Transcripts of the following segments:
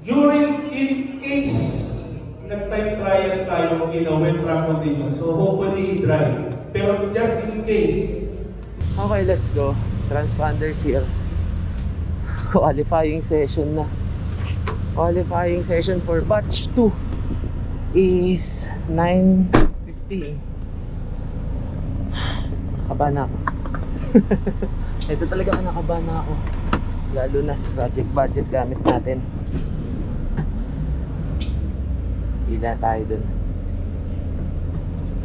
During, in case nag-time trial tayo in a wet track condition, so hopefully dry. Pero just in case. Okay, let's go. Transponders here. Qualifying session na. Qualifying session for batch 2 is 9:50. Nakabahan ako. Ito talaga nakabahan ako. Lalo na sa project budget gamit natin. Ila tayo dun.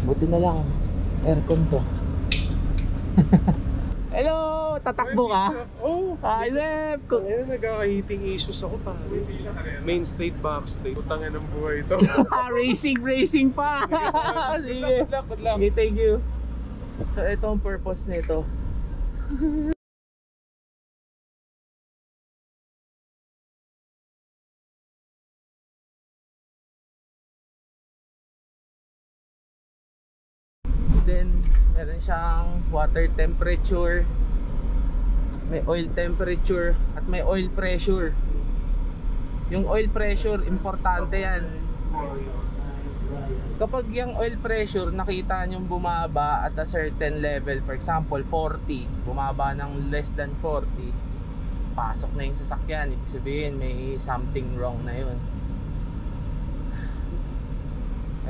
Buti na lang aircon to. Hello! Tatakbo ka? Oo. Hi, Lep! Ayun, nagkaka-heating issues ako pa. Main state, back state. Putangin ng buhay ito. Racing pa! Sige. Good luck. Okay, thank you. So, ito ang purpose nito. Then, meron siyang water temperature, may oil temperature, at may oil pressure. Yung oil pressure, importante yan. Kapag yung oil pressure nakita nyo bumaba at a certain level, for example 40, bumaba ng less than 40, pasok na yung sasakyan. Ibig sabihin may something wrong na yun.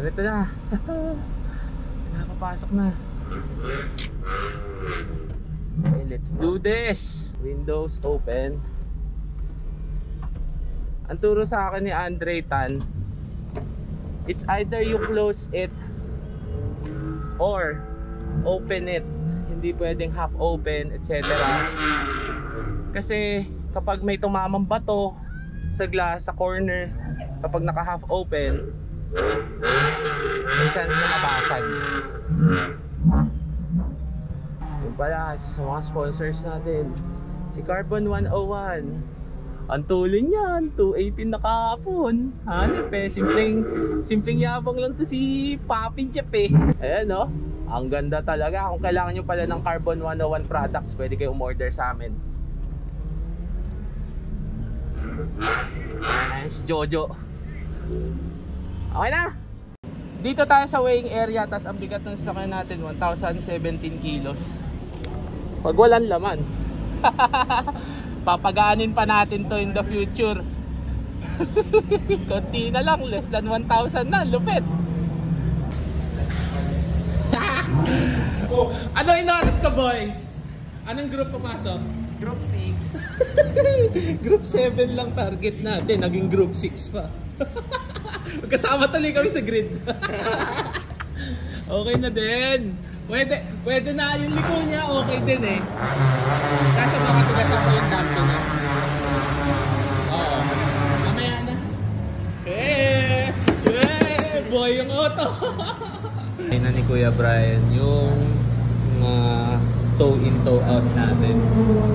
Ito na. Nakapasok na. Okay, let's do this. Windows open. Ang turo sa akin ni Andre Tan, it's either you close it or open it. Hindi pwedeng half open, etc. Kasi kapag may tumamang bato sa glass, sa corner, kapag naka half open, may chance na mabasag. Yung pala, sa mga sponsors natin, si Carbon 101. Ang tuloy niyan, 218 na kahapon. Hanip eh, simpleng yabang lang to si Papi Jeff eh. Ayan no, ang ganda talaga. Kung kailangan nyo pala ng Carbon 101 products, pwede kayo umorder sa amin. Ayan si Jojo. Okay na. Dito tayo sa weighing area, tas ang bigat ng sasakyan natin 1,017 kilos. Pag walang laman. Papagaanin pa natin to in the future. Konti na lang, less than 1,000 na, lupit. Ano inaras ka, boy? Anong group papasok? Group 6. Group 7 lang target natin, naging group 6 pa. Magkasama tuloy kami sa grid. Okay na din. Pwede na yung liko niya, okay din eh. Kaso baka tigasan ko yung dampo niya. Oo. Mamaya na. Hey! Boy yung auto! Ayun na ni Kuya Brian yung toe in toe out natin.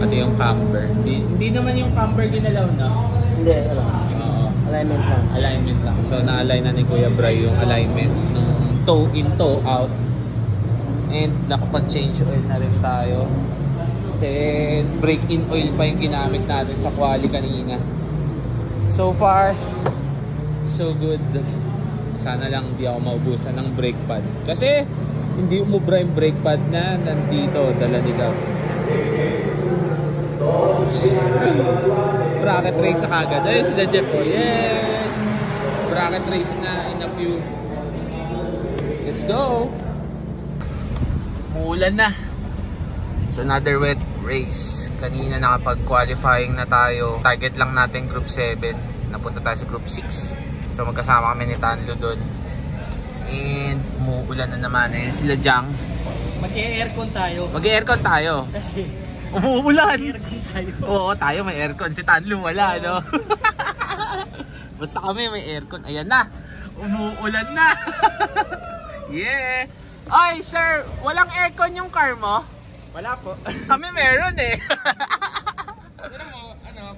Pati yung camber. Hindi naman yung camber ginalaw na. Hindi, alam. Oo. Alignment lang. Alignment lang. So na-align na ni Kuya Brian yung alignment ng toe in toe out. And nakapag-change oil na rin tayo. Kasi break-in oil pa yung ginamit natin sa quali kanina. So far, so good. Sana lang hindi ako maubusan ng brake pad. Kasi hindi umubra yung brake pad na nandito, dala nila. Bracket race na kagad. Ayun sila Jeff po. Yes! Bracket race na in a few. Let's go! Umuulan na. It's another wet race. Kanina nakapag-qualifying na tayo. Target lang natin group 7. Napunta tayo sa group 6. So magkasama kami ni Tanlo doon. And umuulan na naman. Ayan sila Jang. Mag-aircon tayo. Mag-aircon tayo. Kasi umuulan. mag-aircon tayo. Oo, tayo may aircon. Si Tanlo wala, no? Basta kami may aircon. Ayan na. Umuulan na. Yeah. Ay, sir, walang aircon yung car mo? Wala po. Kami meron eh.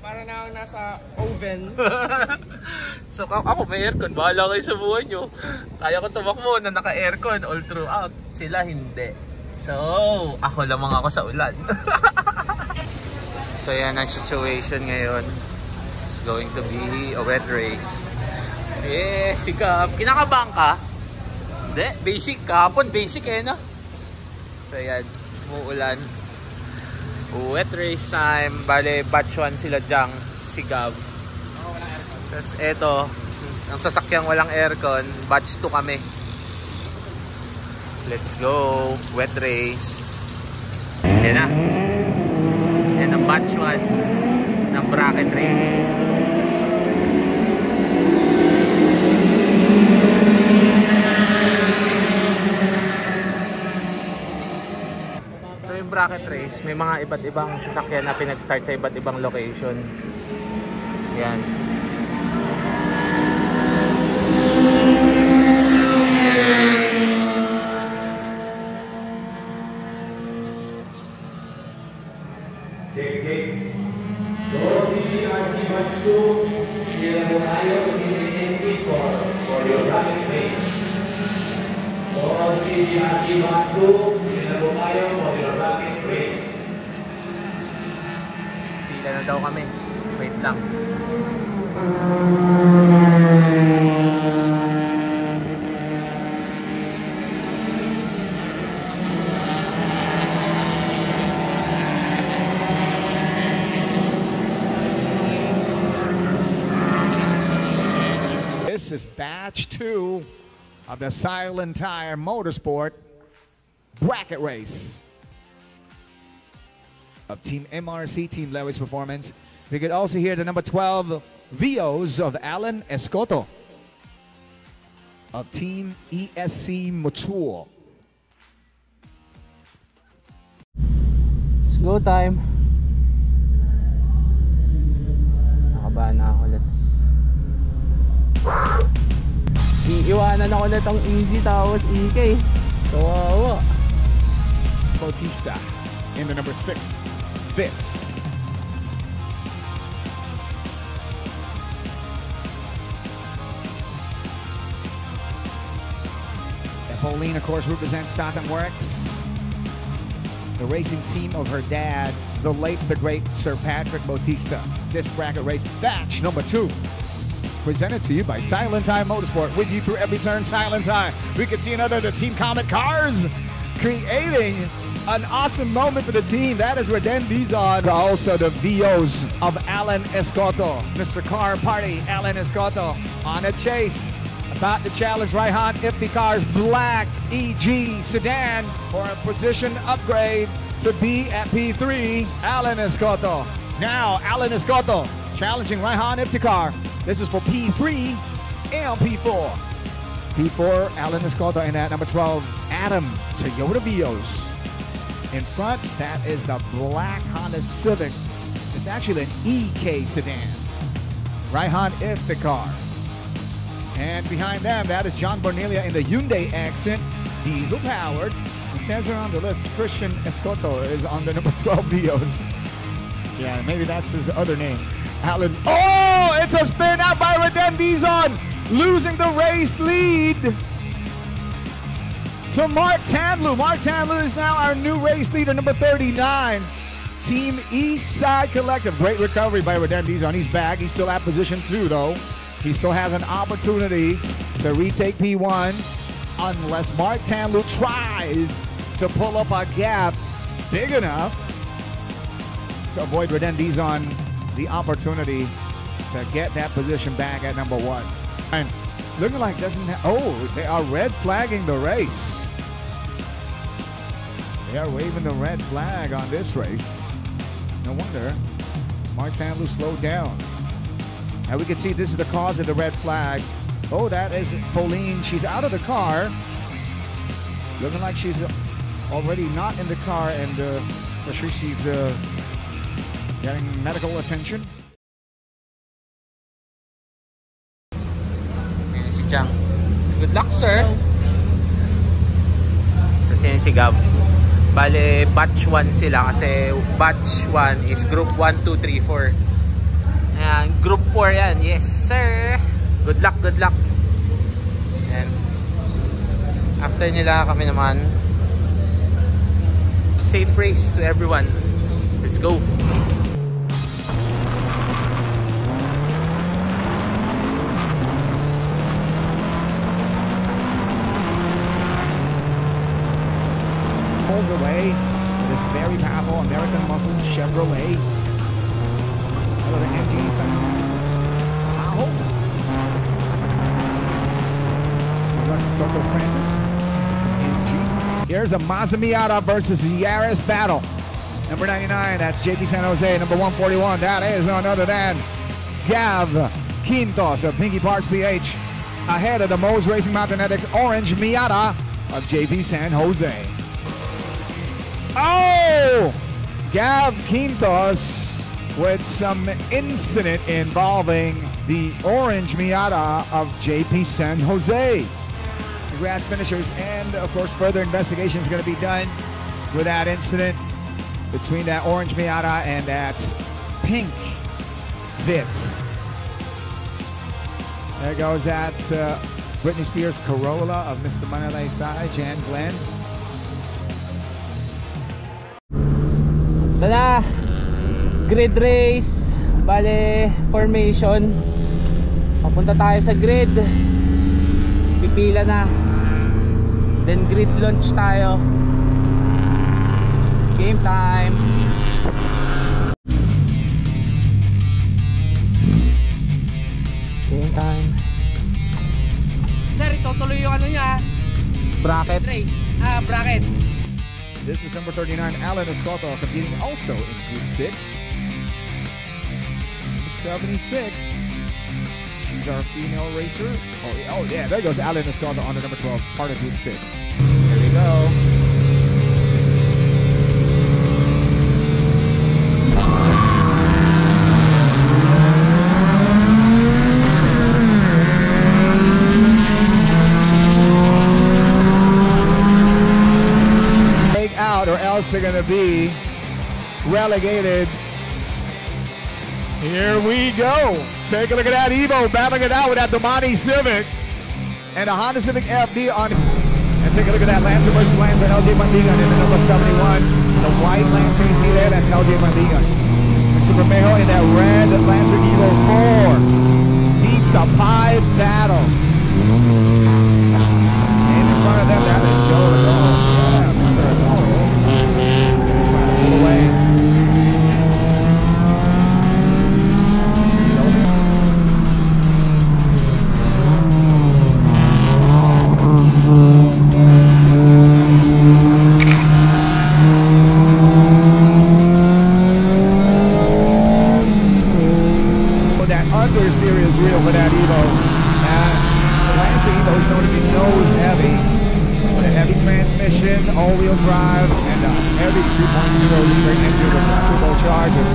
Para na ako nasa oven. So ako may aircon, bahala kayo sa buhay nyo. Kaya ko tumakbo na naka-aircon all throughout. Sila hindi. So, ako lamang ako sa ulan. So yan ang situation ngayon. It's going to be a wet race. Eh, sikap. Kinakabahan ka? Hindi, basic. Kahapon, basic eh, no? So, yan. Umuulan. Wet race time. Bale, batch 1 sila Jang, si Gab. Tapos, eto, ang sasakyang walang aircon, batch 2 kami. Let's go. Wet race. Yan na. Yan ang batch 1 ng bracket race. So yung bracket race, may mga iba't ibang sasakyan na pinag-start sa iba't ibang location. Yan. Pila na daw kami. Wait lang. This is batch 2 of the Silent Tire Motorsport bracket race of Team MRC, Team Lewis Performance. We could also hear the number 12 VOs of Alan Escoto of Team ESC Motul. It's go time. Nakabahan na ako ulit. Iiwanan ako ulit ang EG tapos EK. Kawawa. Bautista in the number 6, Vince. And Pauline, of course, represents Statham Works, the racing team of her dad, the late, the great Sir Patrick Bautista. This bracket race, batch number 2. Presented to you by Silent Tire Motorsport. With you through every turn, Silent Tire. We can see another of the Team Comet cars creating an awesome moment for the team. That is Reden Dizon. Also the VOs of Alan Escoto. Mr. Car Party, Alan Escoto on a chase. About to challenge Raihan Iftikar's black EG sedan for a position upgrade to be at P3. Alan Escoto. Now Alan Escoto challenging Raihan Iftikar. This is for P3 and P4. P4, Alan Escoto, and at number 12, Adam Toyota Vios. In front, that is the black Honda Civic. It's actually an EK sedan. Raihan Iftikar. And behind them, that is John Bornelia in the Hyundai Accent, diesel powered. It says here on the list, Christian Escoto is on the number 12 Vios. Yeah, maybe that's his other name. Alan. Oh, it's a spin out by Reden Dizon, losing the race lead to Mark Tandlu. Mark Tandlu is now our new race leader, number 39. Team East Side Collective. Great recovery by Reden Dizon. He's back. He's still at position 2, though. He still has an opportunity to retake P1 unless Mark Tandlu tries to pull up a gap big enough to avoid Reden Dizon the opportunity to get that position back at number 1. And looking like they are red flagging the race. They are waving the red flag on this race. No wonder Mark Tandlu slowed down. And we can see this is the cause of the red flag. Oh, that is Pauline. She's out of the car. Looking like she's already not in the car, and for sure she's getting medical attention. Ayan si Chang. Good luck, sir. Kasi yan si Gab. Bale, batch 1 sila kasi batch 1 is group 1, 2, 3, 4. Ayan, group 4 yan. Yes, sir. Good luck, good luck. Ayan. After nila kami naman. Safe race to everyone. Let's go. pulls away with his very powerful American muscle Chevrolet. Hello to MG Wow. Toto Francis. MG. Here's a Mazda Miata versus Yaris battle. Number 99, that's JP San Jose. Number 141, that is none other than Gav Quintos of Pinky Parks PH. Ahead of the Moe's Racing Mountainetics Orange Miata of JP San Jose. Oh! Gav Quintos with some incident involving the Orange Miata of JP San Jose. Congrats, finishers, and of course further investigation is going to be done with that incident between that Orange Miata and that pink Vitz. There goes that Britney Spears Corolla of Mr. Manalay Sai, Jan Glenn. Tada! Grid race. Bale, formation. Papunta tayo sa grid. Pipila na. Then grid launch tayo. Game time. Game time. Sir, itutuloy yung ano niya. Bracket. Race. Bracket. This is number 39, Alan Escoto, competing also in Group 6. Number 76. She's our female racer. Oh yeah, there goes Alan Escoto on the number 12, part of Group 6. Here we go. Out, or else they're going to be relegated. Here we go. Take a look at that Evo battling it out with that Domani Civic and a Honda Civic FD on. And take a look at that Lancer versus Lancer, LJ Mandigan in the number 71. The white Lancer you see there, that's LJ Mandigan. Mr. Bermejo in that red Lancer Evo 4 beats a pie battle. And in front of them, that is Joe Lagos. Yeah, Mr. Lagos. Pull away. That understeer is real for that Evo. The Lancer Evo is known to be nose heavy. With a heavy transmission, all-wheel drive, and a heavy 2.0-liter engine with a turbocharger.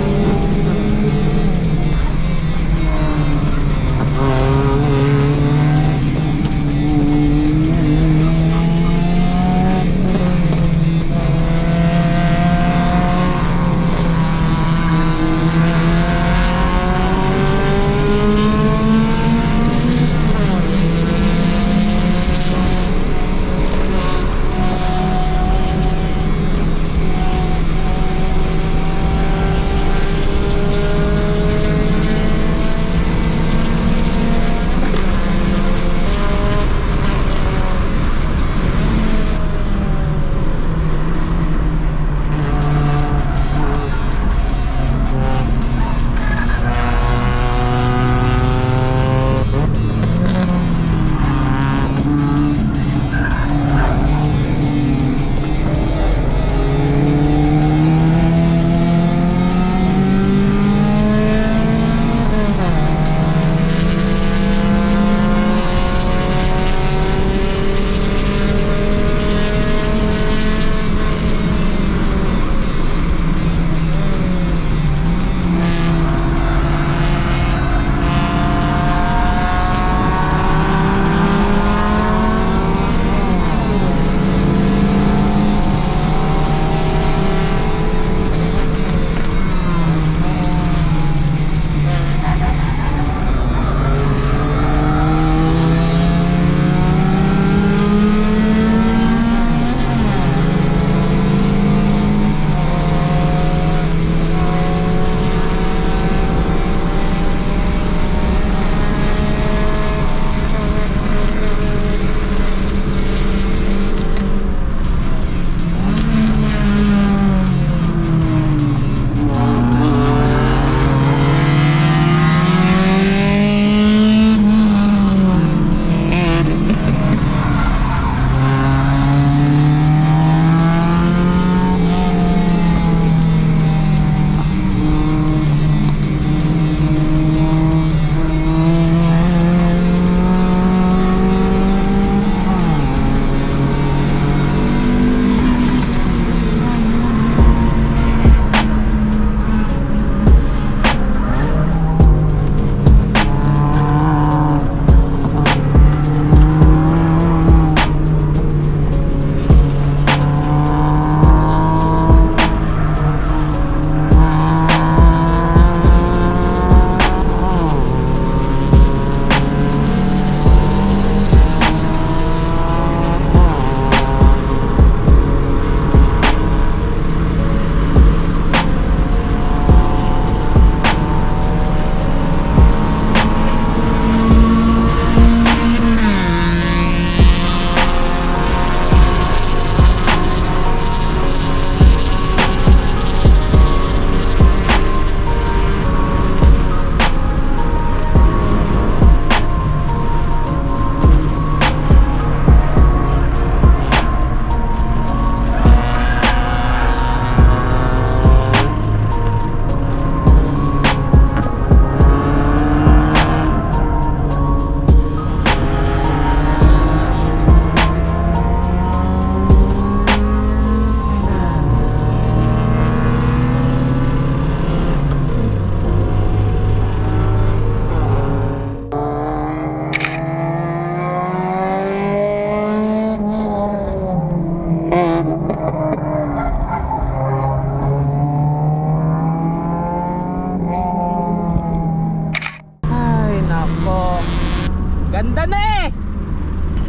Ganda na eh!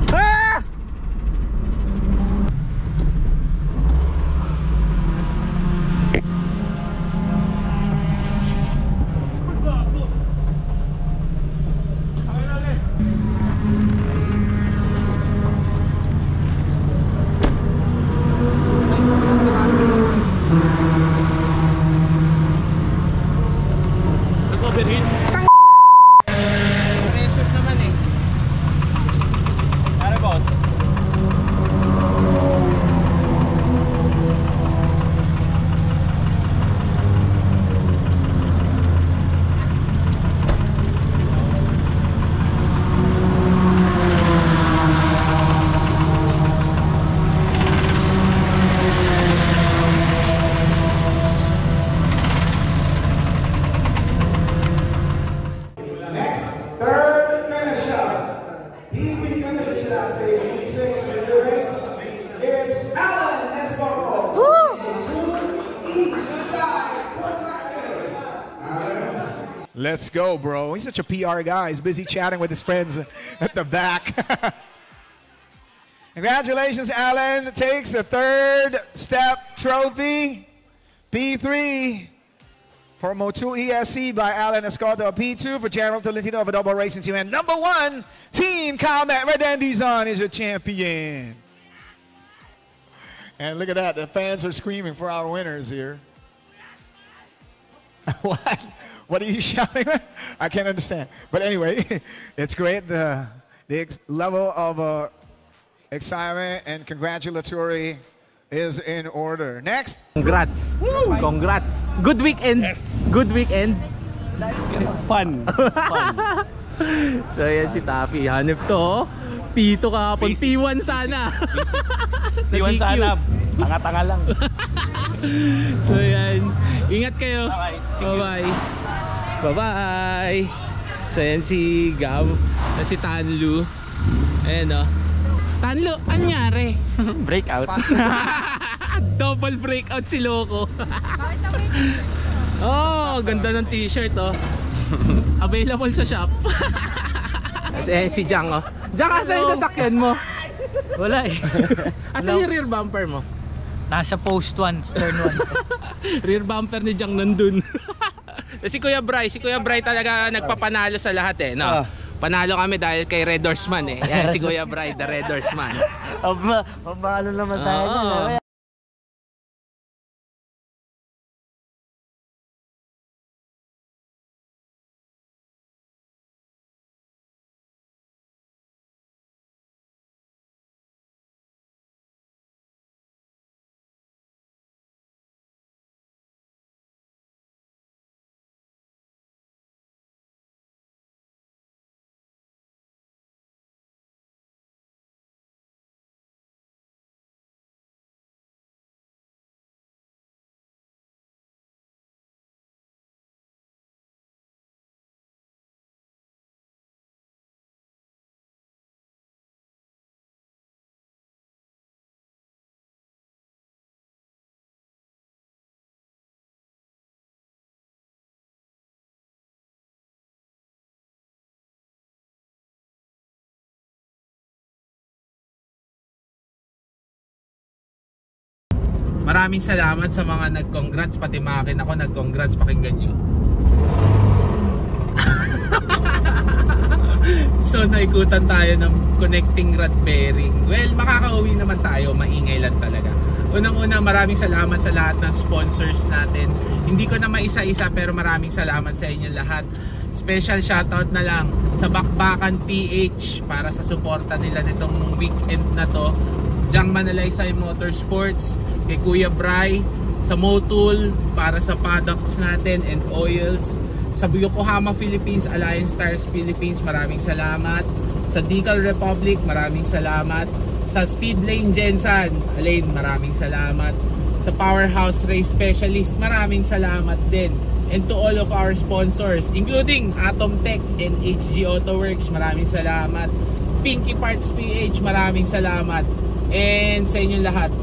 Ah! Pressure naman eh. Ano boss? Next, third finish up. P3 finisher, should I say, P6 in the race. It's Alan Esparro. Each side. Let's go, bro. He's such a PR guy. He's busy chatting with his friends at the back. Congratulations, Alan. Takes the third step trophy. P3 for Motul ESC by Alan Escoto. P2 for General Tolentino of a double racing team. And number one, Team Calmet Redendizon is your champion. And look at that. The fans are screaming for our winners here. What? What are you shouting at? I can't understand. But anyway, it's great. The level of excitement and congratulatory is in order. Next. Congrats. Woo! Congrats. Good weekend. Yes. Good weekend. Fun. Fun. So yan si Taffy. Hanip to. P2 kahapon. P1 sana. P1 sana. Tanga-tanga lang. So yan. Ingat kayo. Bye-bye. Bye-bye. Bye-bye. So yan si Gab. Na si Tanlu. Ayan o. Tanlu, anyari? Breakout. Double breakout si Loco. Oh, ganda ng t-shirt oh. Available sa shop. Kasi si Jang oh. Jang, asa yung sasakyan mo? Wala eh. Asa yung rear bumper mo? Nasa post 1, turn 1. Rear bumper ni Jang nandun. Si Kuya Bry talaga nagpapanalo sa lahat eh, no? Panalo kami dahil kay Red Horseman eh. Yan si Kuya Bry, the Red Horseman. Mabalo naman tayo. Maraming salamat sa mga nag-congrats, pati mga akin ako nag-congrats, pakinggan nyo. So naikutan tayo ng connecting rod bearing. Well, makakauwi naman tayo, maingay lang talaga. Unang-una, maraming salamat sa lahat ng sponsors natin. Hindi ko na maisa-isa pero maraming salamat sa inyo lahat. Special shoutout na lang sa Bakbakan PH para sa suporta nila nitong weekend na to. Jang Manalaysay Motorsports, kay Kuya Bry, sa Motul para sa products natin and oils, sa Yokohama Philippines, Alliance Tires Philippines, maraming salamat, sa Decal Republic, maraming salamat, sa Speedlane Jensan, Alain, maraming salamat, sa Powerhouse Race Specialist, maraming salamat din, and to all of our sponsors including Atom Tech and HG Auto Works, maraming salamat, Pinky Parts PH, maraming salamat, and sa inyo lahat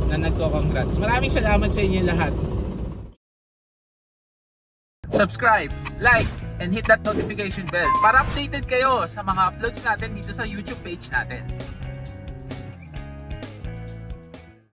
na nagko-congrats. Maraming salamat sa inyo lahat. Subscribe, like, and hit that notification bell para updated kayo sa mga uploads natin dito sa YouTube page natin.